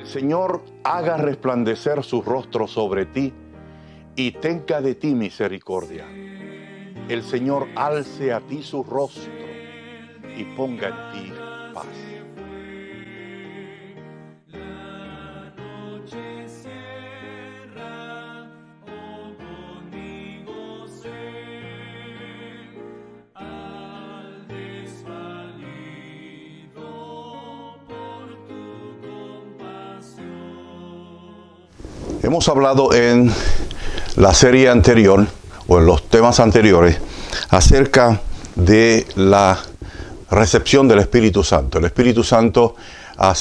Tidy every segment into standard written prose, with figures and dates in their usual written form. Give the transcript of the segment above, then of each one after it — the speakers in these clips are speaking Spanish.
El Señor haga resplandecer su rostro sobre ti y tenga de ti misericordia. El Señor alce a ti su rostro y ponga en ti paz. Hemos hablado en la serie anterior o en los temas anteriores acerca de la recepción del Espíritu Santo. El Espíritu Santo ha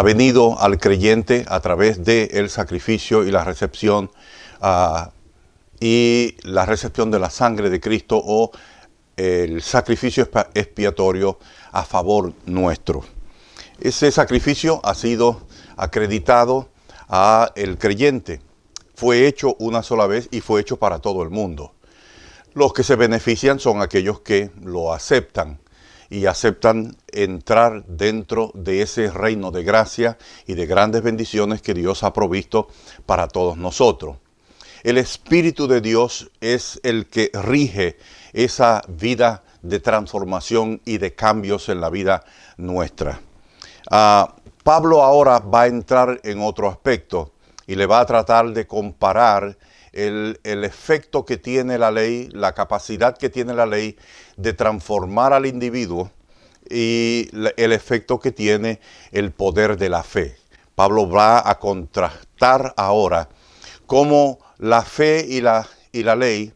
venido al creyente a través del sacrificio y la recepción de la sangre de Cristo o el sacrificio expiatorio a favor nuestro. Ese sacrificio ha sido acreditado a el creyente. Fue hecho una sola vez y fue hecho para todo el mundo. Los que se benefician son aquellos que lo aceptan y aceptan entrar dentro de ese reino de gracia y de grandes bendiciones que Dios ha provisto para todos nosotros. El Espíritu de Dios es el que rige esa vida de transformación y de cambios en la vida nuestra. Pablo ahora va a entrar en otro aspecto y le va a tratar de comparar el efecto que tiene la ley, la capacidad que tiene la ley de transformar al individuo y el efecto que tiene el poder de la fe. Pablo va a contrastar ahora cómo la fe y la ley,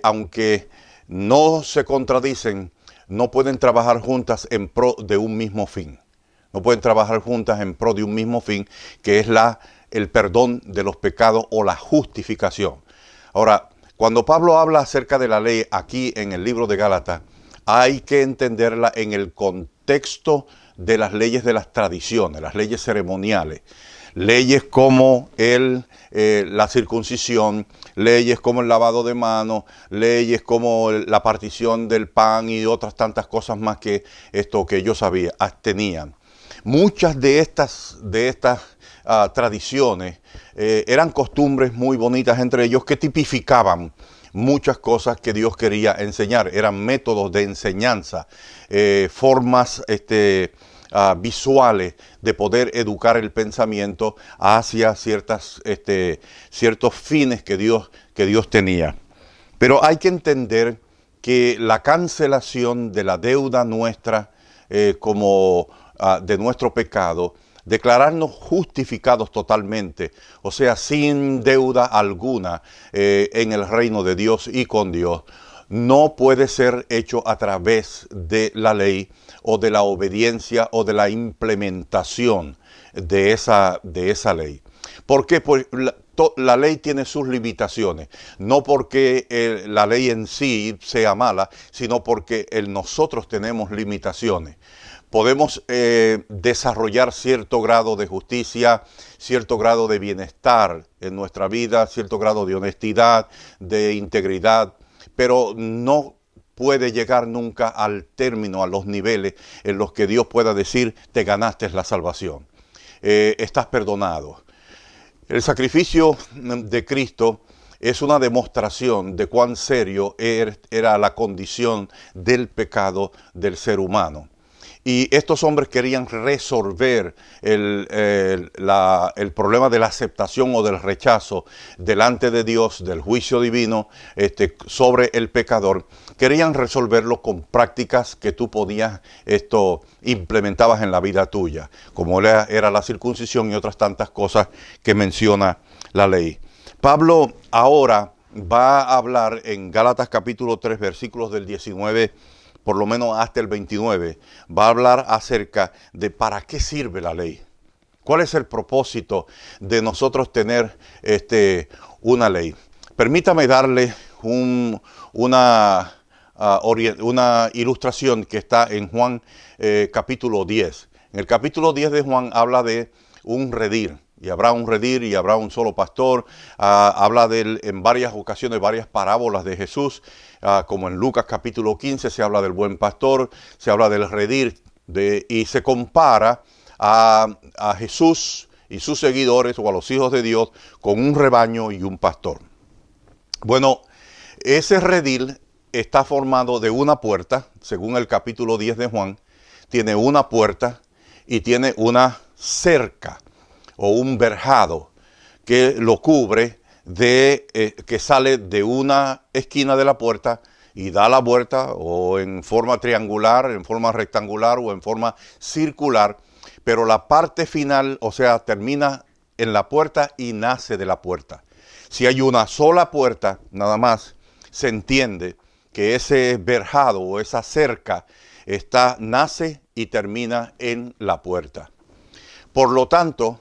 aunque no se contradicen, no pueden trabajar juntas en pro de un mismo fin. No pueden trabajar juntas en pro de un mismo fin, que es el perdón de los pecados o la justificación. Ahora, cuando Pablo habla acerca de la ley aquí en el libro de Gálatas, hay que entenderla en el contexto de las leyes de las tradiciones, las leyes ceremoniales. Leyes como la circuncisión, leyes como el lavado de manos, leyes como la partición del pan y otras tantas cosas más que ellos tenían. Muchas de estas tradiciones eran costumbres muy bonitas entre ellos que tipificaban muchas cosas que Dios quería enseñar. Eran métodos de enseñanza, formas visuales de poder educar el pensamiento hacia ciertos fines que Dios tenía. Pero hay que entender que la cancelación de la deuda nuestra de nuestro pecado, declararnos justificados totalmente, o sea, sin deuda alguna en el reino de Dios y con Dios, no puede ser hecho a través de la ley o de la obediencia o de la implementación de esa ley. ¿Por qué? Pues la ley tiene sus limitaciones, no porque la ley en sí sea mala, sino porque nosotros tenemos limitaciones. Podemos desarrollar cierto grado de justicia, cierto grado de bienestar en nuestra vida, cierto grado de honestidad, de integridad, pero no puede llegar nunca al término, a los niveles en los que Dios pueda decir, te ganaste la salvación, estás perdonado. El sacrificio de Cristo es una demostración de cuán serio era la condición del pecado del ser humano. Y estos hombres querían resolver el problema de la aceptación o del rechazo delante de Dios, del juicio divino sobre el pecador. Querían resolverlo con prácticas que tú implementabas en la vida tuya, como era la circuncisión y otras tantas cosas que menciona la ley. Pablo ahora va a hablar en Gálatas capítulo 3, versículos del 19 por lo menos hasta el 29, va a hablar acerca de para qué sirve la ley. ¿Cuál es el propósito de nosotros tener una ley? Permítame darle una ilustración que está en Juan capítulo 10. En el capítulo 10 de Juan habla de un redil. Y habrá un redil y habrá un solo pastor. Habla de él en varias ocasiones, varias parábolas de Jesús. Como en Lucas capítulo 15 se habla del buen pastor, se habla del redil y se compara a Jesús y sus seguidores o a los hijos de Dios con un rebaño y un pastor. Bueno, ese redil está formado de una puerta, según el capítulo 10 de Juan, tiene una puerta y tiene una cerca o un verjado que lo cubre que sale de una esquina de la puerta y da la vuelta o en forma triangular, en forma rectangular o en forma circular, pero la parte final, o sea, termina en la puerta y nace de la puerta. Si hay una sola puerta, nada más, se entiende que ese verjado o esa cerca nace y termina en la puerta. Por lo tanto,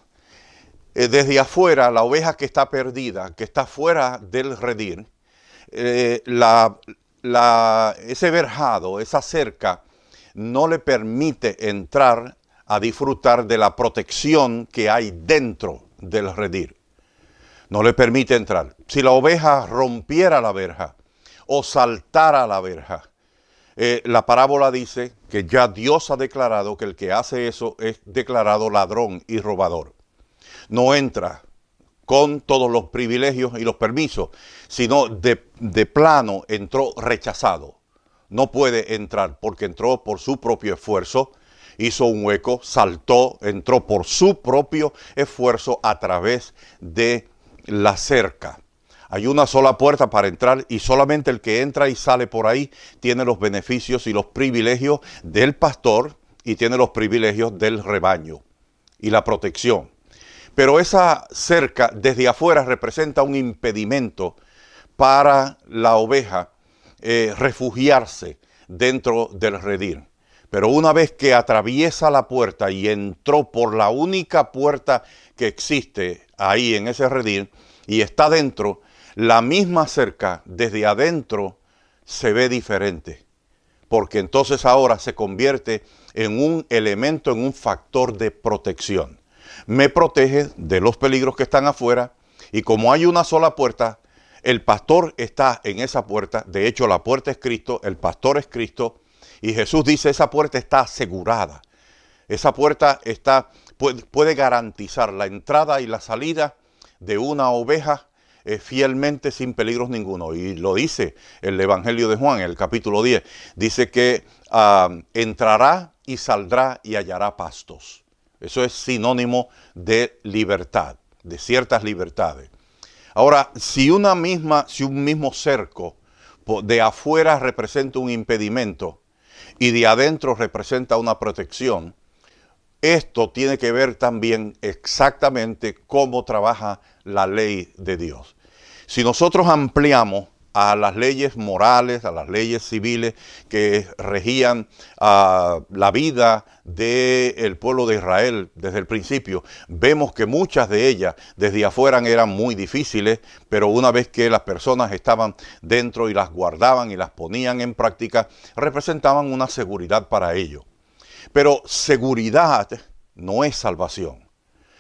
desde afuera, la oveja que está perdida, que está fuera del redil, ese verjado, esa cerca, no le permite entrar a disfrutar de la protección que hay dentro del redil. No le permite entrar. Si la oveja rompiera la verja o saltara la verja, la parábola dice que ya Dios ha declarado que el que hace eso es declarado ladrón y robador. No entra con todos los privilegios y los permisos, sino de plano entró rechazado. No puede entrar porque entró por su propio esfuerzo, hizo un hueco, saltó, entró por su propio esfuerzo a través de la cerca. Hay una sola puerta para entrar y solamente el que entra y sale por ahí tiene los beneficios y los privilegios del pastor y tiene los privilegios del rebaño y la protección. Pero esa cerca desde afuera representa un impedimento para la oveja refugiarse dentro del redil. Pero una vez que atraviesa la puerta y entró por la única puerta que existe ahí en ese redil y está dentro, la misma cerca desde adentro se ve diferente. Porque entonces ahora se convierte en un elemento, en un factor de protección. Me protege de los peligros que están afuera y como hay una sola puerta, el pastor está en esa puerta. De hecho, la puerta es Cristo, el pastor es Cristo y Jesús dice esa puerta está asegurada. Esa puerta puede garantizar la entrada y la salida de una oveja fielmente sin peligros ninguno. Y lo dice el Evangelio de Juan, el capítulo 10. Dice que entrará y saldrá y hallará pastos. Eso es sinónimo de libertad, de ciertas libertades. Ahora, si un mismo cerco de afuera representa un impedimento y de adentro representa una protección, esto tiene que ver también exactamente cómo trabaja la ley de Dios. Si nosotros ampliamos a las leyes morales, a las leyes civiles que regían la vida del pueblo de Israel desde el principio, vemos que muchas de ellas desde afuera eran muy difíciles, pero una vez que las personas estaban dentro y las guardaban y las ponían en práctica, representaban una seguridad para ellos. Pero seguridad no es salvación.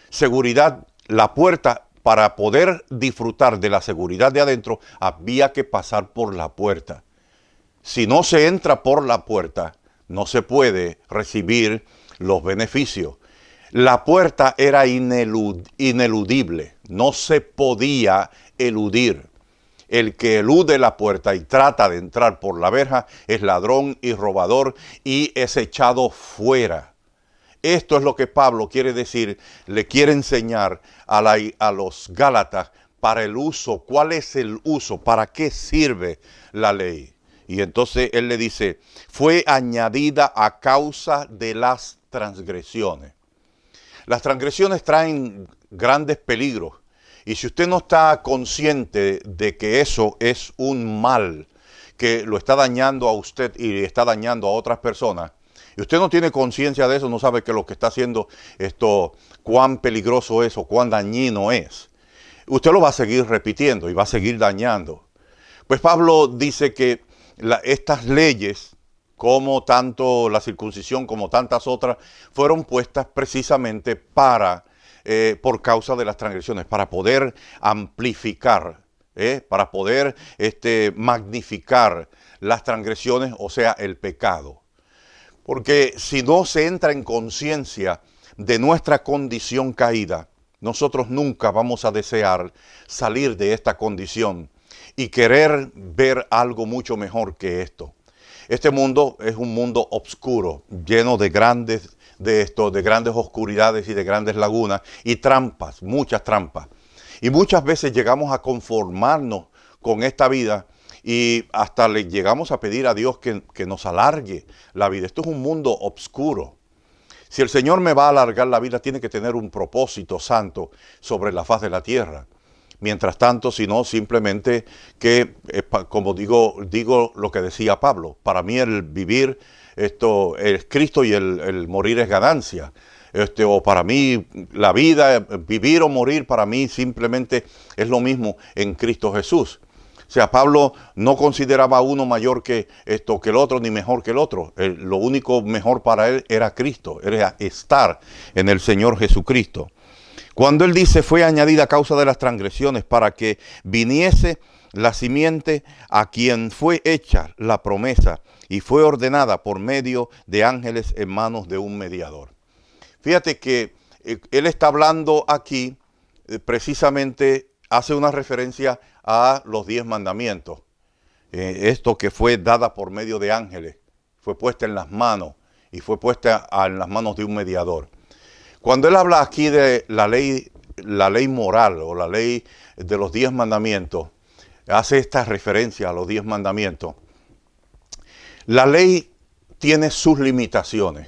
Seguridad, la puerta, para poder disfrutar de la seguridad de adentro, había que pasar por la puerta. Si no se entra por la puerta, no se puede recibir los beneficios. La puerta era ineludible, no se podía eludir. El que elude la puerta y trata de entrar por la verja es ladrón y robador y es echado fuera. Esto es lo que Pablo quiere decir, le quiere enseñar a los Gálatas para el uso. ¿Cuál es el uso? ¿Para qué sirve la ley? Y entonces él le dice, fue añadida a causa de las transgresiones. Las transgresiones traen grandes peligros. Y si usted no está consciente de que eso es un mal que lo está dañando a usted y está dañando a otras personas, y usted no tiene conciencia de eso, no sabe que lo que está haciendo cuán peligroso es o cuán dañino es, usted lo va a seguir repitiendo y va a seguir dañando. Pues Pablo dice que estas leyes, como tanto la circuncisión como tantas otras, fueron puestas precisamente por causa de las transgresiones, para poder amplificar, para poder magnificar las transgresiones, o sea, el pecado. Porque si no se entra en conciencia, de nuestra condición caída, nosotros nunca vamos a desear salir de esta condición y querer ver algo mucho mejor que esto. Este mundo es un mundo oscuro, lleno de grandes oscuridades y de grandes lagunas y trampas, muchas trampas. Y muchas veces llegamos a conformarnos con esta vida y hasta le llegamos a pedir a Dios que nos alargue la vida. Esto es un mundo oscuro. Si el Señor me va a alargar la vida, tiene que tener un propósito santo sobre la faz de la tierra. Mientras tanto, si no, simplemente que, como digo lo que decía Pablo, para mí el vivir es Cristo y el morir es ganancia. O para mí la vida, vivir o morir, para mí simplemente es lo mismo en Cristo Jesús. O sea, Pablo no consideraba a uno mayor que el otro, ni mejor que el otro. Lo único mejor para él era Cristo, era estar en el Señor Jesucristo. Cuando él dice, fue añadida a causa de las transgresiones para que viniese la simiente a quien fue hecha la promesa y fue ordenada por medio de ángeles en manos de un mediador. Fíjate que él está hablando aquí, precisamente hace una referencia a los 10 mandamientos. Esto que fue dada por medio de ángeles, fue puesta en las manos y fue puesta en las manos de un mediador. Cuando él habla aquí de la ley moral o la ley de los 10 mandamientos, hace esta referencia a los 10 mandamientos. La ley tiene sus limitaciones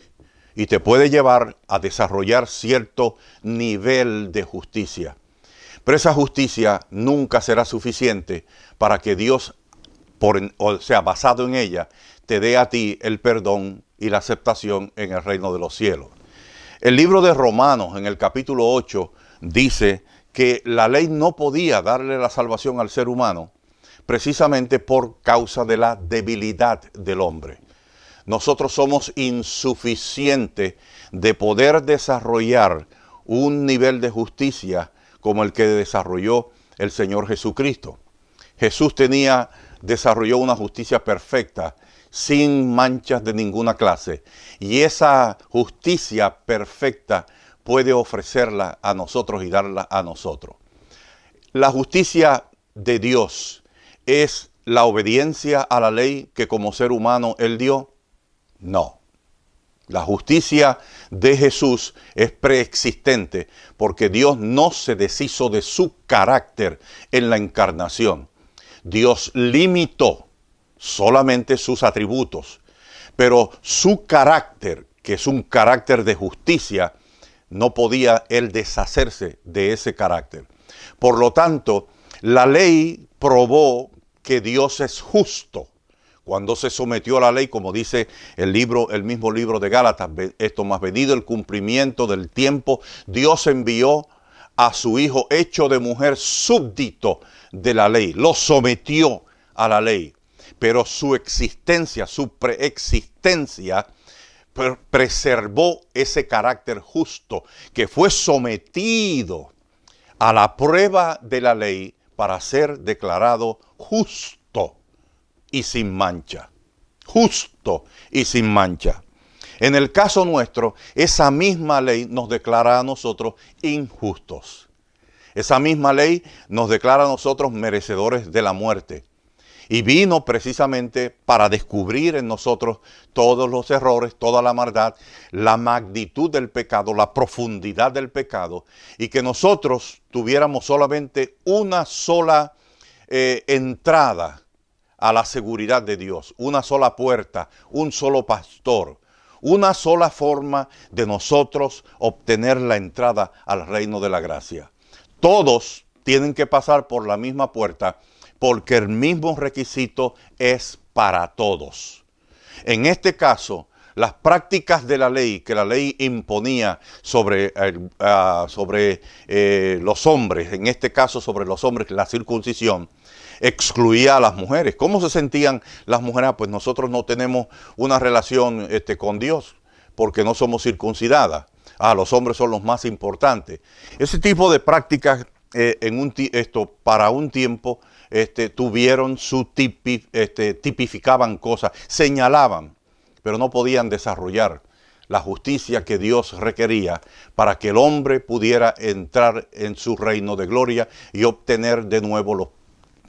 y te puede llevar a desarrollar cierto nivel de justicia. Pero esa justicia nunca será suficiente para que Dios, basado en ella, te dé a ti el perdón y la aceptación en el reino de los cielos. El libro de Romanos, en el capítulo 8, dice que la ley no podía darle la salvación al ser humano precisamente por causa de la debilidad del hombre. Nosotros somos insuficientes de poder desarrollar un nivel de justicia como el que desarrolló el Señor Jesucristo. Jesús desarrolló una justicia perfecta, sin manchas de ninguna clase. Y esa justicia perfecta puede ofrecerla a nosotros y darla a nosotros. La justicia de Dios es la obediencia a la ley que como ser humano Él dio. No. La justicia de Jesús es preexistente porque Dios no se deshizo de su carácter en la encarnación. Dios limitó solamente sus atributos, pero su carácter, que es un carácter de justicia, no podía él deshacerse de ese carácter. Por lo tanto, la ley probó que Dios es justo. Cuando se sometió a la ley, como dice el mismo libro de Gálatas, esto más venido el cumplimiento del tiempo, Dios envió a su Hijo hecho de mujer súbdito de la ley, lo sometió a la ley. Pero su existencia, su preexistencia, preservó ese carácter justo que fue sometido a la prueba de la ley para ser declarado justo y sin mancha. Justo y sin mancha. En el caso nuestro, esa misma ley nos declara a nosotros injustos. Esa misma ley nos declara a nosotros merecedores de la muerte. Y vino precisamente para descubrir en nosotros todos los errores, toda la maldad, la magnitud del pecado, la profundidad del pecado, y que nosotros tuviéramos solamente una sola entrada a la seguridad de Dios, una sola puerta, un solo pastor, una sola forma de nosotros obtener la entrada al reino de la gracia. Todos tienen que pasar por la misma puerta, porque el mismo requisito es para todos. En este caso, las prácticas de la ley que la ley imponía sobre los hombres, en este caso sobre los hombres, la circuncisión, excluía a las mujeres. ¿Cómo se sentían las mujeres? Pues nosotros no tenemos una relación con Dios porque no somos circuncidadas. Los hombres son los más importantes. Ese tipo de prácticas para un tiempo tuvieron tipificaban cosas, señalaban, pero no podían desarrollar la justicia que Dios requería para que el hombre pudiera entrar en su reino de gloria y obtener de nuevo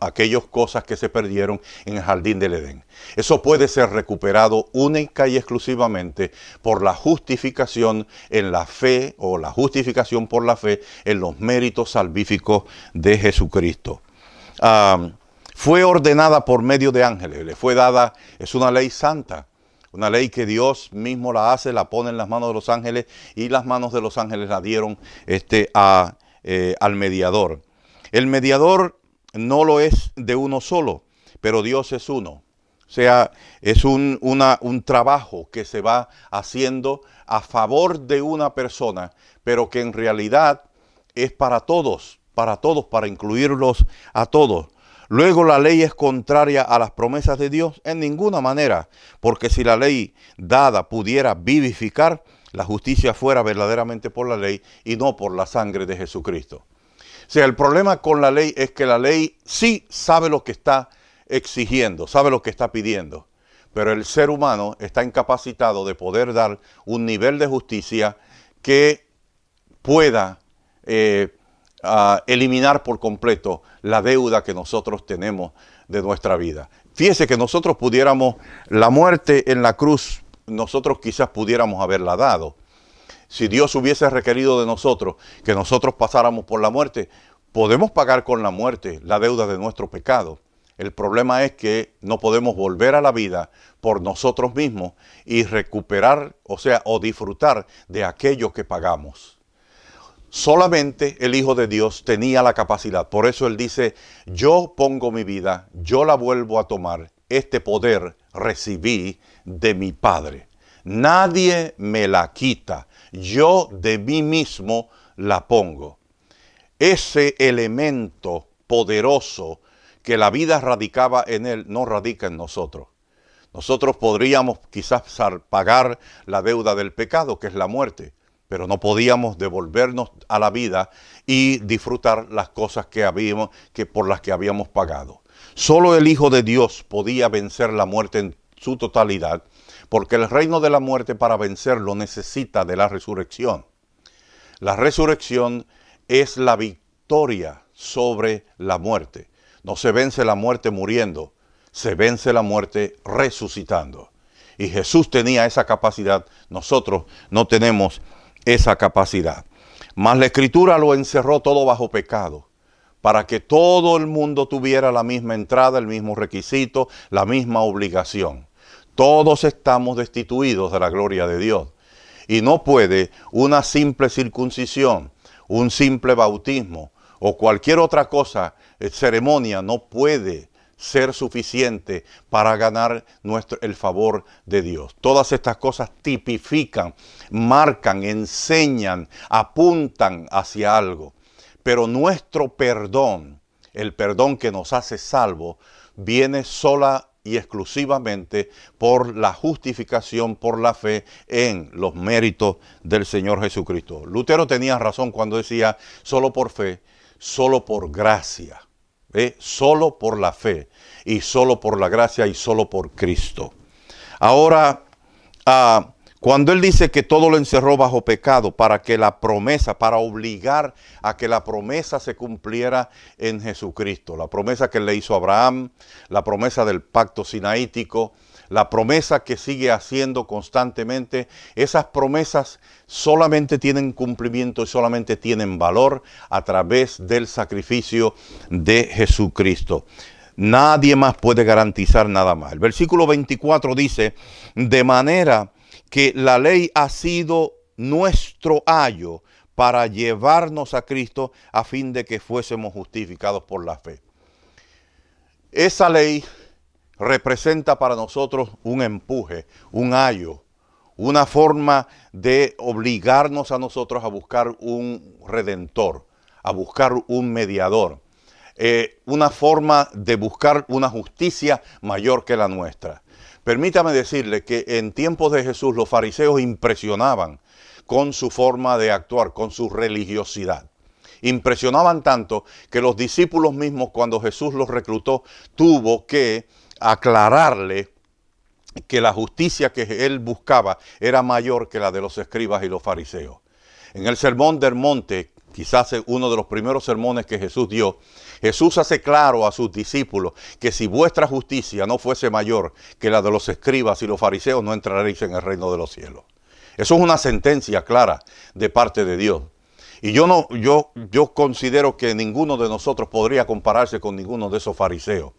aquellas cosas que se perdieron en el jardín del Edén. Eso puede ser recuperado única y exclusivamente por la justificación en la fe, o la justificación por la fe en los méritos salvíficos de Jesucristo. Fue ordenada por medio de ángeles, le fue dada, es una ley santa, una ley que Dios mismo la hace, la pone en las manos de los ángeles, y las manos de los ángeles la dieron al mediador. El mediador no lo es de uno solo, pero Dios es uno. O sea, es un trabajo que se va haciendo a favor de una persona, pero que en realidad es para todos, para incluirlos a todos. Luego, la ley es contraria a las promesas de Dios en ninguna manera, porque si la ley dada pudiera vivificar, la justicia fuera verdaderamente por la ley y no por la sangre de Jesucristo. O sea, el problema con la ley es que la ley sí sabe lo que está exigiendo, sabe lo que está pidiendo, pero el ser humano está incapacitado de poder dar un nivel de justicia que pueda eliminar por completo la deuda que nosotros tenemos de nuestra vida. Fíjese que nosotros pudiéramos, la muerte en la cruz, nosotros quizás pudiéramos haberla dado. Si Dios hubiese requerido de nosotros que nosotros pasáramos por la muerte, podemos pagar con la muerte la deuda de nuestro pecado. El problema es que no podemos volver a la vida por nosotros mismos y recuperar, o disfrutar de aquello que pagamos. Solamente el Hijo de Dios tenía la capacidad. Por eso Él dice, yo pongo mi vida, yo la vuelvo a tomar. Este poder recibí de mi Padre. Nadie me la quita. Yo de mí mismo la pongo. Ese elemento poderoso que la vida radicaba en Él, no radica en nosotros. Nosotros podríamos quizás pagar la deuda del pecado, que es la muerte, pero no podíamos devolvernos a la vida y disfrutar las cosas por las que habíamos pagado. Solo el Hijo de Dios podía vencer la muerte en su totalidad, porque el reino de la muerte, para vencerlo, necesita de la resurrección. La resurrección es la victoria sobre la muerte. No se vence la muerte muriendo, se vence la muerte resucitando. Y Jesús tenía esa capacidad, nosotros no tenemos esa capacidad. Mas la Escritura lo encerró todo bajo pecado, para que todo el mundo tuviera la misma entrada, el mismo requisito, la misma obligación. Todos estamos destituidos de la gloria de Dios. Y no puede una simple circuncisión, un simple bautismo o cualquier otra cosa, ceremonia, no puede ser suficiente para ganar el favor de Dios. Todas estas cosas tipifican, marcan, enseñan, apuntan hacia algo. Pero nuestro perdón, el perdón que nos hace salvos, viene sola y exclusivamente por la justificación, por la fe en los méritos del Señor Jesucristo. Lutero tenía razón cuando decía, solo por fe, solo por gracia, solo por la fe, y solo por la gracia, y solo por Cristo. Ahora, cuando Él dice que todo lo encerró bajo pecado para que la promesa, para obligar a que la promesa se cumpliera en Jesucristo, la promesa que Él le hizo a Abraham, la promesa del pacto sinaítico, la promesa que sigue haciendo constantemente, esas promesas solamente tienen cumplimiento y solamente tienen valor a través del sacrificio de Jesucristo. Nadie más puede garantizar nada más. El versículo 24 dice, de manera que la ley ha sido nuestro ayo para llevarnos a Cristo a fin de que fuésemos justificados por la fe. Esa ley representa para nosotros un empuje, un ayo, una forma de obligarnos a nosotros a buscar un redentor, a buscar un mediador, una forma de buscar una justicia mayor que la nuestra. Permítame decirle que en tiempos de Jesús los fariseos impresionaban con su forma de actuar, con su religiosidad. Impresionaban tanto que los discípulos mismos, cuando Jesús los reclutó, tuvo que aclararle que la justicia que él buscaba era mayor que la de los escribas y los fariseos. En el Sermón del Monte, quizás uno de los primeros sermones que Jesús dio, Jesús hace claro a sus discípulos que si vuestra justicia no fuese mayor que la de los escribas y los fariseos, no entraréis en el reino de los cielos. Eso es una sentencia clara de parte de Dios. Y yo considero que ninguno de nosotros podría compararse con ninguno de esos fariseos.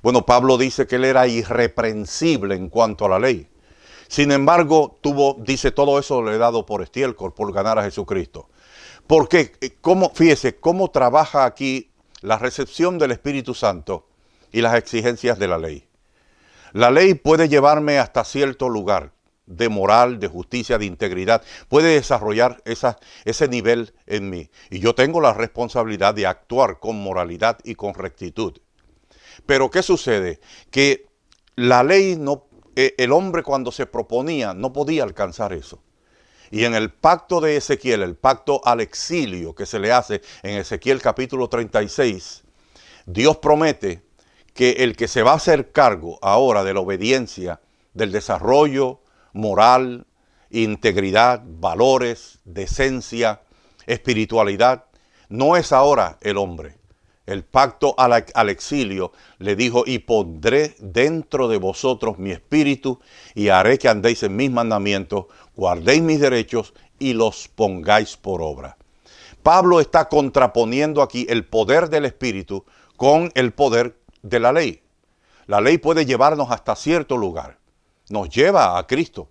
Bueno, Pablo dice que él era irreprensible en cuanto a la ley. Sin embargo, dice, todo eso le he dado por estiércol, por ganar a Jesucristo. Porque, fíjese, cómo trabaja aquí la recepción del Espíritu Santo y las exigencias de la ley. La ley puede llevarme hasta cierto lugar de moral, de justicia, de integridad. Puede desarrollar ese nivel en mí. Y yo tengo la responsabilidad de actuar con moralidad y con rectitud. Pero ¿qué sucede? Que la ley el hombre cuando se proponía no podía alcanzar eso. Y en el pacto de Ezequiel, el pacto al exilio que se le hace en Ezequiel capítulo 36, Dios promete que el que se va a hacer cargo ahora de la obediencia, del desarrollo moral, integridad, valores, decencia, espiritualidad, no es ahora el hombre. El pacto al exilio le dijo, y pondré dentro de vosotros mi espíritu y haré que andéis en mis mandamientos, guardéis mis derechos y los pongáis por obra. Pablo está contraponiendo aquí el poder del espíritu con el poder de la ley. La ley puede llevarnos hasta cierto lugar, nos lleva a Cristo,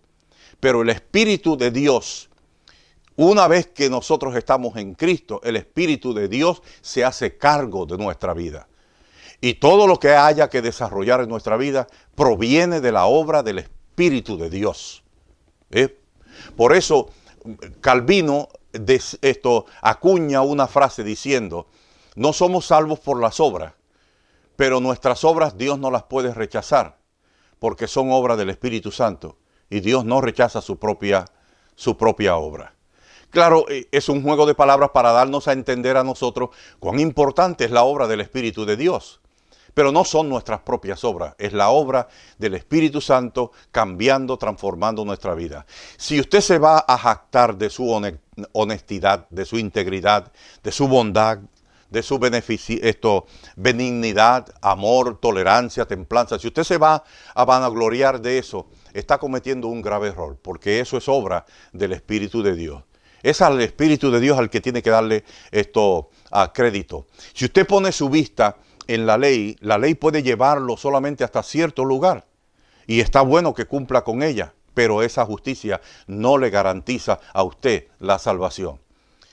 pero el espíritu de Dios, una vez que nosotros estamos en Cristo, el Espíritu de Dios se hace cargo de nuestra vida. Y todo lo que haya que desarrollar en nuestra vida proviene de la obra del Espíritu de Dios. Por eso Calvino acuña una frase diciendo, no somos salvos por las obras, pero nuestras obras Dios no las puede rechazar, porque son obra del Espíritu Santo, y Dios no rechaza su propia obra. Claro, es un juego de palabras para darnos a entender a nosotros cuán importante es la obra del Espíritu de Dios. Pero no son nuestras propias obras, es la obra del Espíritu Santo cambiando, transformando nuestra vida. Si usted se va a jactar de su honestidad, de su integridad, de su bondad, de su benignidad, amor, tolerancia, templanza, si usted se va a vanagloriar de eso, está cometiendo un grave error, porque eso es obra del Espíritu de Dios. Es al Espíritu de Dios al que tiene que darle a crédito. Si usted pone su vista en la ley puede llevarlo solamente hasta cierto lugar. Y está bueno que cumpla con ella, pero esa justicia no le garantiza a usted la salvación.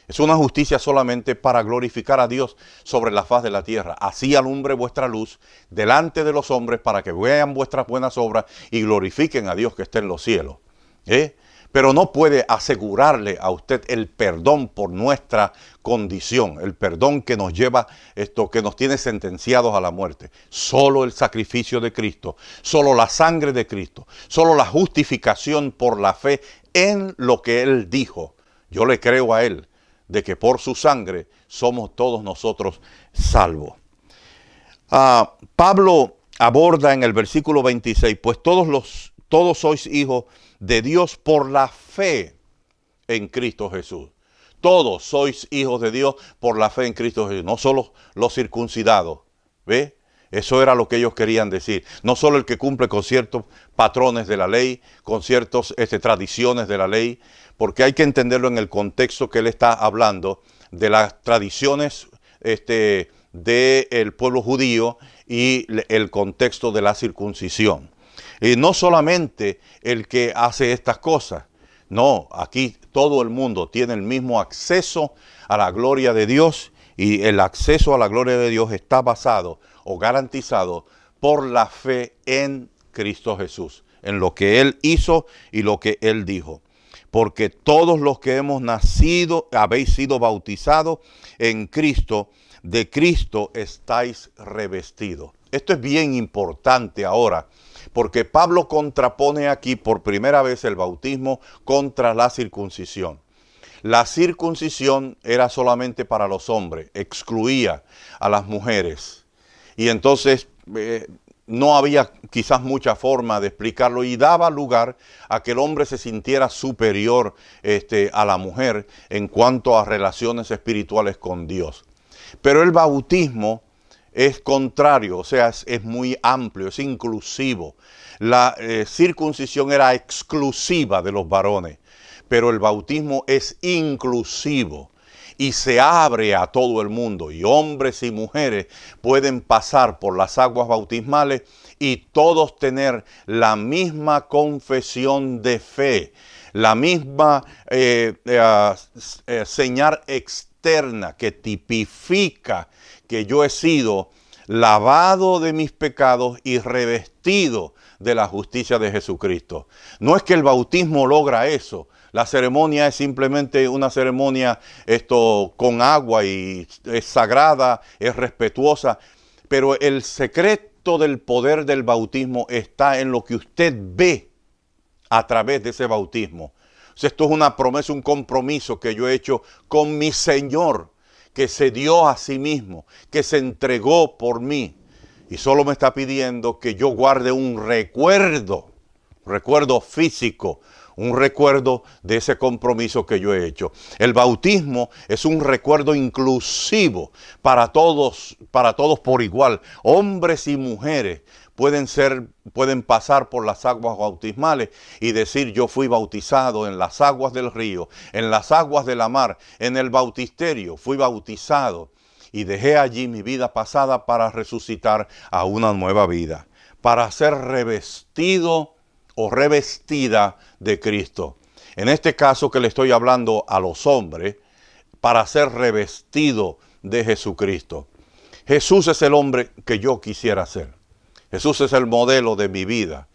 Es una justicia solamente para glorificar a Dios sobre la faz de la tierra. Así alumbre vuestra luz delante de los hombres para que vean vuestras buenas obras y glorifiquen a Dios que está en los cielos. Pero no puede asegurarle a usted el perdón por nuestra condición, el perdón que nos lleva, que nos tiene sentenciados a la muerte. Solo el sacrificio de Cristo, solo la sangre de Cristo, solo la justificación por la fe en lo que Él dijo. Yo le creo a Él, de que por su sangre somos todos nosotros salvos. Pablo aborda en el versículo 26, pues todos sois hijos de Dios por la fe en Cristo Jesús. Todos sois hijos de Dios por la fe en Cristo Jesús, no solo los circuncidados, ¿ve? Eso era lo que ellos querían decir. No solo el que cumple con ciertos patrones de la ley, con ciertas tradiciones de la ley, porque hay que entenderlo en el contexto que él está hablando de las tradiciones del pueblo judío y el contexto de la circuncisión. Y no solamente el que hace estas cosas, no, aquí todo el mundo tiene el mismo acceso a la gloria de Dios, y el acceso a la gloria de Dios está basado o garantizado por la fe en Cristo Jesús, en lo que Él hizo y lo que Él dijo. Porque todos los que hemos nacido, habéis sido bautizados en Cristo, de Cristo estáis revestidos. Esto es bien importante ahora, porque Pablo contrapone aquí por primera vez el bautismo contra la circuncisión. La circuncisión era solamente para los hombres, excluía a las mujeres. Y entonces no había quizás mucha forma de explicarlo y daba lugar a que el hombre se sintiera superior a la mujer en cuanto a relaciones espirituales con Dios. Pero el bautismo es contrario, o sea, es muy amplio, es inclusivo. La circuncisión era exclusiva de los varones, pero el bautismo es inclusivo y se abre a todo el mundo, y hombres y mujeres pueden pasar por las aguas bautismales y todos tener la misma confesión de fe, la misma señal externa que tipifica que yo he sido lavado de mis pecados y revestido de la justicia de Jesucristo. No es que el bautismo logra eso. La ceremonia es simplemente una ceremonia con agua y es sagrada, es respetuosa, pero el secreto del poder del bautismo está en lo que usted ve a través de ese bautismo. O sea, esto es una promesa, un compromiso que yo he hecho con mi Señor, que se dio a sí mismo, que se entregó por mí. Y solo me está pidiendo que yo guarde un recuerdo físico, un recuerdo de ese compromiso que yo he hecho. El bautismo es un recuerdo inclusivo para todos por igual. Hombres y mujeres pueden pasar por las aguas bautismales y decir: yo fui bautizado en las aguas del río, en las aguas de la mar, en el bautisterio, fui bautizado y dejé allí mi vida pasada para resucitar a una nueva vida, para ser revestido o revestida de Cristo. En este caso que le estoy hablando a los hombres, para ser revestido de Jesucristo. Jesús es el hombre que yo quisiera ser. Jesús es el modelo de mi vida.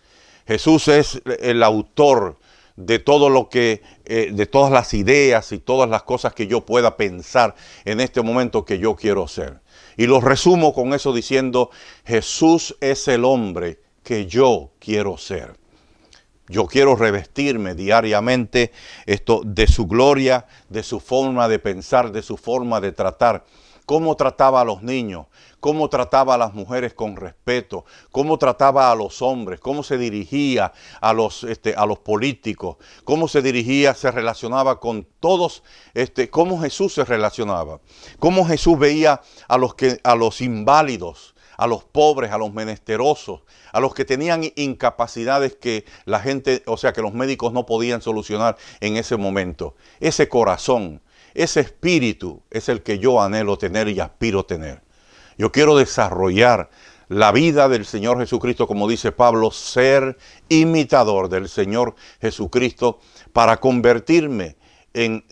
Jesús es el autor de todo lo que, de todas las ideas y todas las cosas que yo pueda pensar en este momento que yo quiero ser. Y lo resumo con eso diciendo: Jesús es el hombre que yo quiero ser. Yo quiero revestirme diariamente de su gloria, de su forma de pensar, de su forma de tratar. Cómo trataba a los niños, cómo trataba a las mujeres con respeto, cómo trataba a los hombres, cómo se dirigía a los políticos, cómo se relacionaba con todos, cómo Jesús se relacionaba, cómo Jesús veía a los inválidos, a los pobres, a los menesterosos, a los que tenían incapacidades que la gente, o sea, que los médicos no podían solucionar en ese momento. Ese corazón, ese espíritu es el que yo anhelo tener y aspiro tener. Yo quiero desarrollar la vida del Señor Jesucristo, como dice Pablo, ser imitador del Señor Jesucristo para convertirme en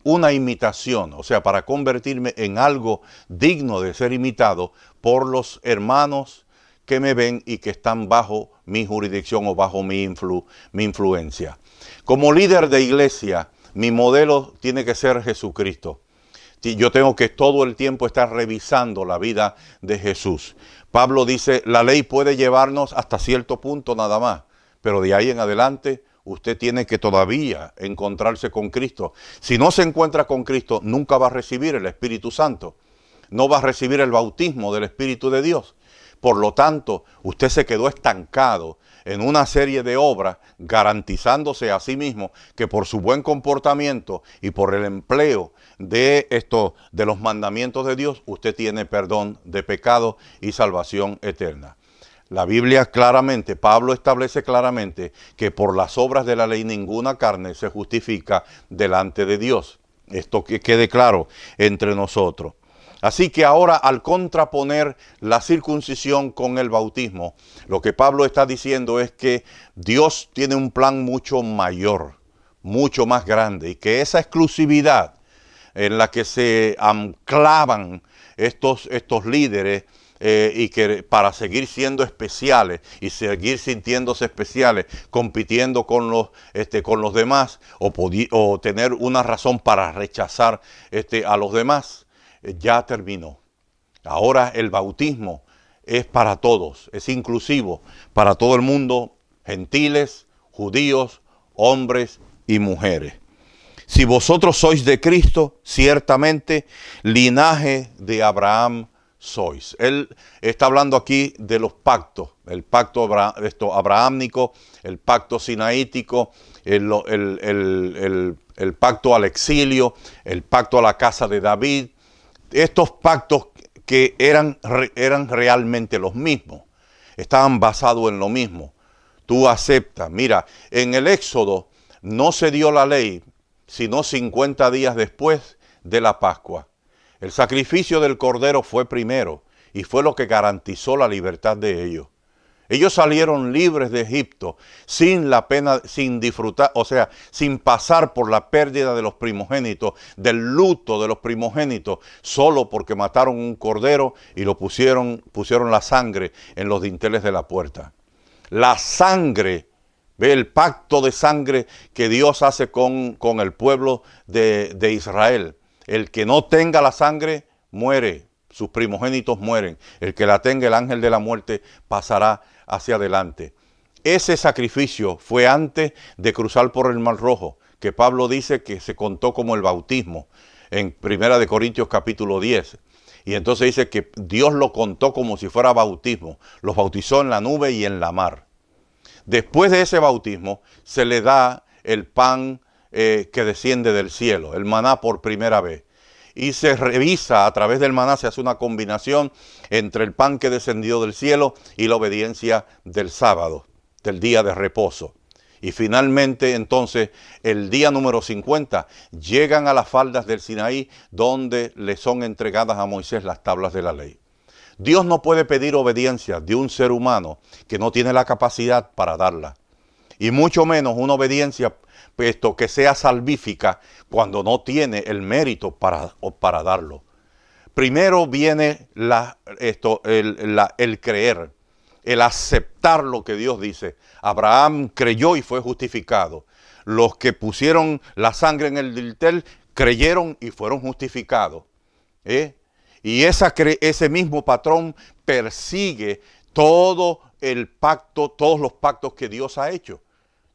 una imitación, o sea, para convertirme en algo digno de ser imitado por los hermanos que me ven y que están bajo mi jurisdicción o bajo mi influencia. Como líder de iglesia, mi modelo tiene que ser Jesucristo. Yo tengo que todo el tiempo estar revisando la vida de Jesús. Pablo dice: la ley puede llevarnos hasta cierto punto nada más, pero de ahí en adelante usted tiene que todavía encontrarse con Cristo. Si no se encuentra con Cristo, nunca va a recibir el Espíritu Santo. No va a recibir el bautismo del Espíritu de Dios. Por lo tanto, usted se quedó estancado en una serie de obras, garantizándose a sí mismo que por su buen comportamiento y por el empleo de los mandamientos de Dios, usted tiene perdón de pecado y salvación eterna. La Biblia claramente, Pablo establece claramente que por las obras de la ley ninguna carne se justifica delante de Dios. Esto que quede claro entre nosotros. Así que ahora, al contraponer la circuncisión con el bautismo, lo que Pablo está diciendo es que Dios tiene un plan mucho mayor, mucho más grande, y que esa exclusividad en la que se anclaban estos líderes y que para seguir siendo especiales y seguir sintiéndose especiales, compitiendo con los demás o tener una razón para rechazar a los demás, ya terminó. Ahora el bautismo es para todos, es inclusivo para todo el mundo, gentiles, judíos, hombres y mujeres. Si vosotros sois de Cristo, ciertamente linaje de Abraham sois. Él está hablando aquí de los pactos, el pacto abrahámico, el pacto sinaítico, el pacto al exilio, el pacto a la casa de David. Estos pactos que eran realmente los mismos, estaban basados en lo mismo. Tú aceptas. Mira, en el Éxodo no se dio la ley, sino 50 días después de la Pascua. El sacrificio del Cordero fue primero y fue lo que garantizó la libertad de ellos. Ellos salieron libres de Egipto sin la pena, sin disfrutar, o sea, sin pasar por la pérdida de los primogénitos, del luto de los primogénitos, solo porque mataron un cordero y lo pusieron la sangre en los dinteles de la puerta. La sangre, ve el pacto de sangre que Dios hace con el pueblo de Israel. El que no tenga la sangre muere, sus primogénitos mueren. El que la tenga, el ángel de la muerte pasará hacia adelante. Ese sacrificio fue antes de cruzar por el Mar Rojo, que Pablo dice que se contó como el bautismo en 1 Corintios capítulo 10. Y entonces dice que Dios lo contó como si fuera bautismo. Los bautizó en la nube y en la mar. Después de ese bautismo se le da el pan que desciende del cielo, el maná por primera vez. Y se revisa a través del maná, se hace una combinación entre el pan que descendió del cielo y la obediencia del sábado, del día de reposo. Y finalmente, entonces, el día número 50, llegan a las faldas del Sinaí, donde le son entregadas a Moisés las tablas de la ley. Dios no puede pedir obediencia de un ser humano que no tiene la capacidad para darla. Y mucho menos una obediencia que sea salvífica cuando no tiene el mérito para darlo. Primero viene el creer, el aceptar lo que Dios dice. Abraham creyó y fue justificado. Los que pusieron la sangre en el dintel creyeron y fueron justificados. Y ese mismo patrón persigue todo el pacto, todos los pactos que Dios ha hecho.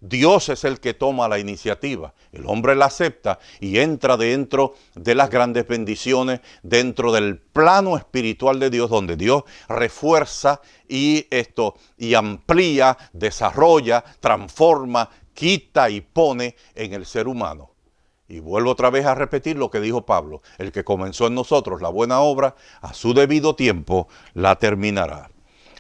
Dios es el que toma la iniciativa, el hombre la acepta y entra dentro de las grandes bendiciones, dentro del plano espiritual de Dios, donde Dios refuerza y amplía, desarrolla, transforma, quita y pone en el ser humano. Y vuelvo otra vez a repetir lo que dijo Pablo: el que comenzó en nosotros la buena obra, a su debido tiempo la terminará.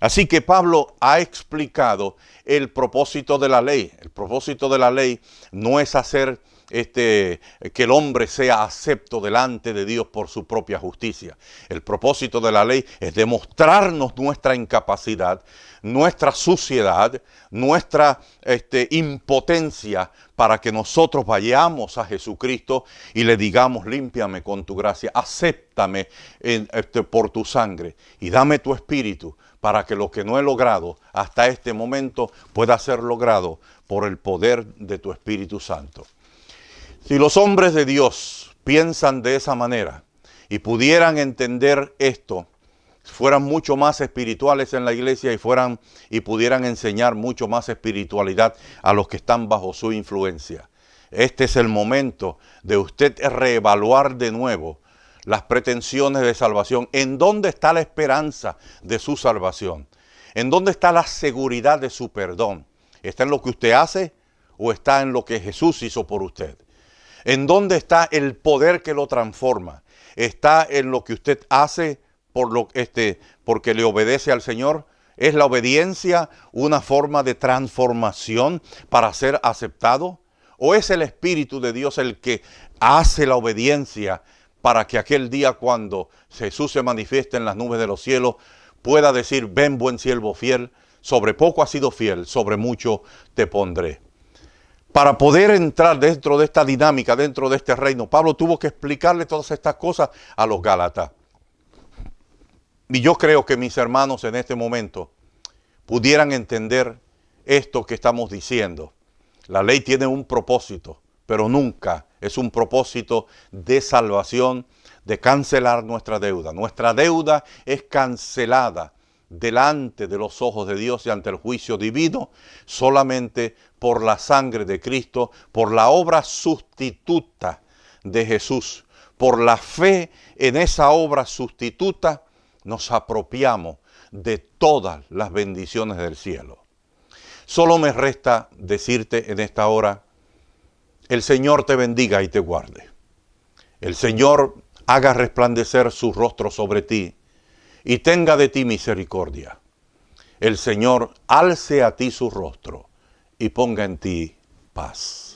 Así que Pablo ha explicado el propósito de la ley. El propósito de la ley no es hacer que el hombre sea acepto delante de Dios por su propia justicia. El propósito de la ley es demostrarnos nuestra incapacidad, nuestra suciedad, nuestra impotencia, para que nosotros vayamos a Jesucristo y le digamos: límpiame con tu gracia, acéptame por tu sangre y dame tu espíritu, para que lo que no he logrado hasta este momento pueda ser logrado por el poder de tu Espíritu Santo. Si los hombres de Dios piensan de esa manera y pudieran entender esto, fueran mucho más espirituales en la iglesia y pudieran enseñar mucho más espiritualidad a los que están bajo su influencia. Este es el momento de usted reevaluar de nuevo las pretensiones de salvación. ¿En dónde está la esperanza de su salvación? ¿En dónde está la seguridad de su perdón? ¿Está en lo que usted hace o está en lo que Jesús hizo por usted? ¿En dónde está el poder que lo transforma? ¿Está en lo que usted hace porque le obedece al Señor? ¿Es la obediencia una forma de transformación para ser aceptado? ¿O es el Espíritu de Dios el que hace la obediencia para que aquel día, cuando Jesús se manifieste en las nubes de los cielos, pueda decir: ven, buen siervo fiel, sobre poco has sido fiel, sobre mucho te pondré? Para poder entrar dentro de esta dinámica, dentro de este reino, Pablo tuvo que explicarle todas estas cosas a los Gálatas. Y yo creo que mis hermanos en este momento pudieran entender esto que estamos diciendo. La ley tiene un propósito, pero nunca es un propósito de salvación, de cancelar nuestra deuda. Nuestra deuda es cancelada delante de los ojos de Dios y ante el juicio divino solamente por la sangre de Cristo, por la obra sustituta de Jesús. Por la fe en esa obra sustituta nos apropiamos de todas las bendiciones del cielo. Solo me resta decirte en esta hora, el Señor te bendiga y te guarde. El Señor haga resplandecer su rostro sobre ti y tenga de ti misericordia. El Señor alce a ti su rostro y ponga en ti paz.